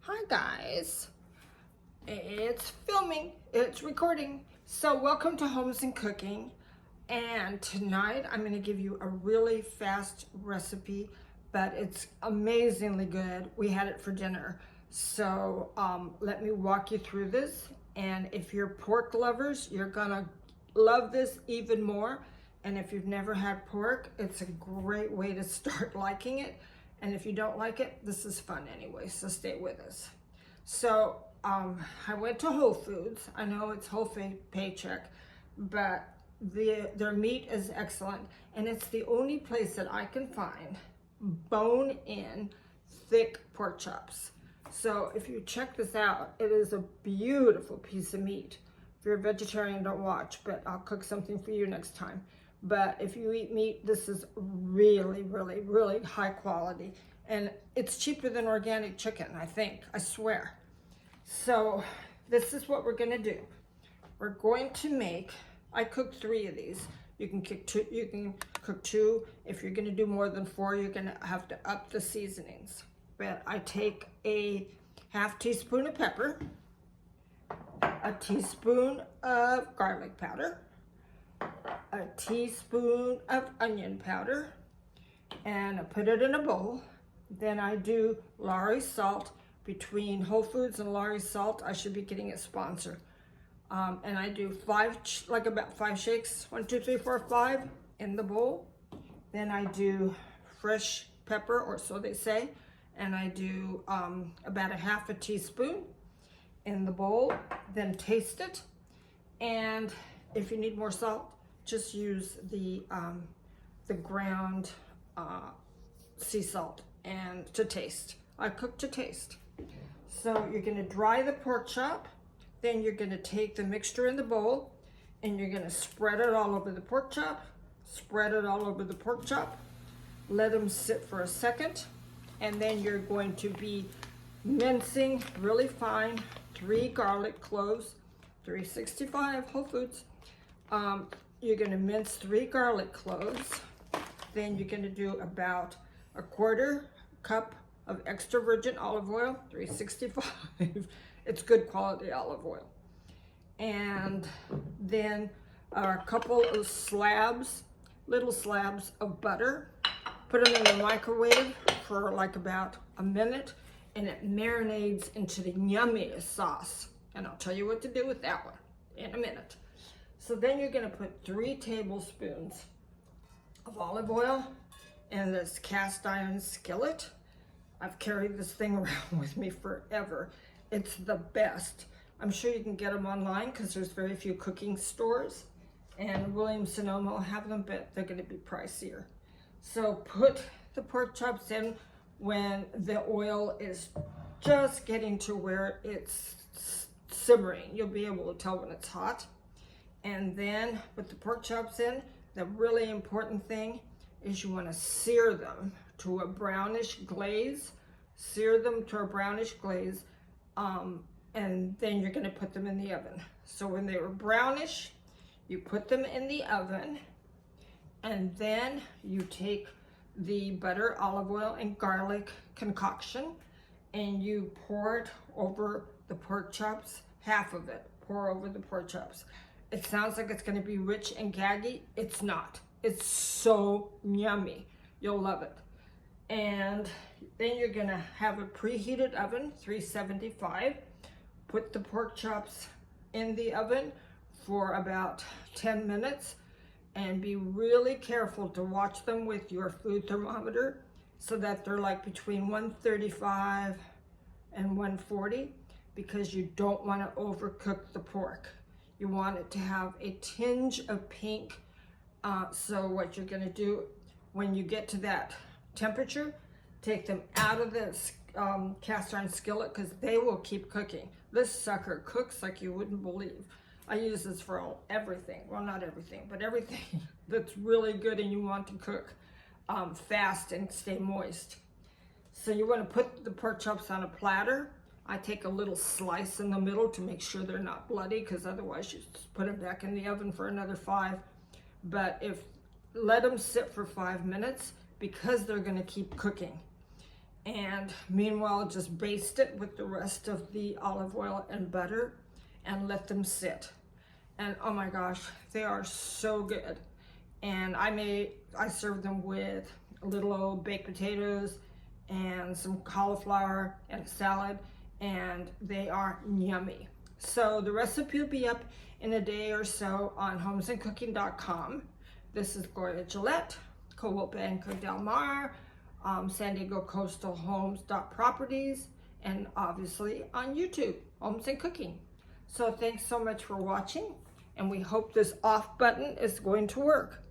Hi guys, it's filming, it's recording. So welcome to Homes and Cooking, and tonight I'm going to give you a really fast recipe, but it's amazingly good. We had it for dinner, so let me walk you through this. And if you're pork lovers, you're gonna love this even more. And if you've never had pork, it's a great way to start liking it. And if you don't like it, this is fun anyway, so stay with us. So I went to Whole Foods. I know it's whole paycheck, but their meat is excellent. And it's the only place that I can find bone-in thick pork chops. So if you check this out, it is a beautiful piece of meat. If you're a vegetarian, don't watch, but I'll cook something for you next time. But if you eat meat, this is really, really, really high quality. And it's cheaper than organic chicken, I think, I swear. So this is what we're gonna do. We're going to make, I cooked 3 of these. You can cook two. If you're gonna do more than 4, you're gonna have to up the seasonings. But I take a ½ teaspoon of pepper, a teaspoon of garlic powder, a teaspoon of onion powder, and I put it in a bowl. Then I do Lawrey salt. Between Whole Foods and Lawrey salt, I should be getting a sponsor. And I do about 5 shakes, 1, 2, 3, 4, 5 in the bowl. Then I do fresh pepper, or so they say, and I do about a ½ teaspoon in the bowl. Then taste it, and if you need more salt, just use the ground sea salt and to taste. I cook to taste. So you're gonna dry the pork chop, then you're gonna take the mixture in the bowl and you're gonna spread it all over the pork chop, spread it all over the pork chop, let them sit for a second, and then you're going to be mincing really fine 3 garlic cloves, $3.65 Whole Foods. You're gonna mince 3 garlic cloves. Then you're gonna do about a 1/4 cup of extra virgin olive oil, $3.65. It's good quality olive oil. And then a couple of slabs, little slabs of butter. Put them in the microwave for like about a minute, and it marinades into the yummiest sauce. And I'll tell you what to do with that one in a minute. So then you're gonna put 3 tablespoons of olive oil in this cast iron skillet. I've carried this thing around with me forever. It's the best. I'm sure you can get them online because there's very few cooking stores, and Williams-Sonoma will have them, but they're gonna be pricier. So put the pork chops in when the oil is just getting to where it's simmering. You'll be able to tell when it's hot. And then with the pork chops in, the really important thing is you want to sear them to a brownish glaze. Sear them to a brownish glaze, and then you're going to put them in the oven. So when they were brownish, you put them in the oven, and then you take the butter, olive oil, and garlic concoction, and you pour it over the pork chops, half of it, pour over the pork chops. It sounds like it's gonna be rich and gaggy. It's not. It's so yummy. You'll love it. And then you're gonna have a preheated oven, 375. Put the pork chops in the oven for about 10 minutes and be really careful to watch them with your food thermometer so that they're like between 135 and 140, because you don't wanna overcook the pork. You want it to have a tinge of pink. So what you're gonna do when you get to that temperature, take them out of this cast iron skillet, because they will keep cooking. This sucker cooks like you wouldn't believe. I use this for everything. Well, not everything, but everything that's really good and you want to cook fast and stay moist. So you want to put the pork chops on a platter. I take a little slice in the middle to make sure they're not bloody, because otherwise you just put them back in the oven for another 5. But let them sit for 5 minutes, because they're going to keep cooking. And meanwhile, just baste it with the rest of the olive oil and butter and let them sit. And oh my gosh, they are so good. And I serve them with little old baked potatoes and some cauliflower and a salad, and they are yummy. So the recipe will be up in a day or so on HomesNCooking.com. This is Gloria Gillette, Co-op Del Mar, San Diego Coastal Homes.properties, and obviously on YouTube, Homes and Cooking. So thanks so much for watching, and we hope this off button is going to work.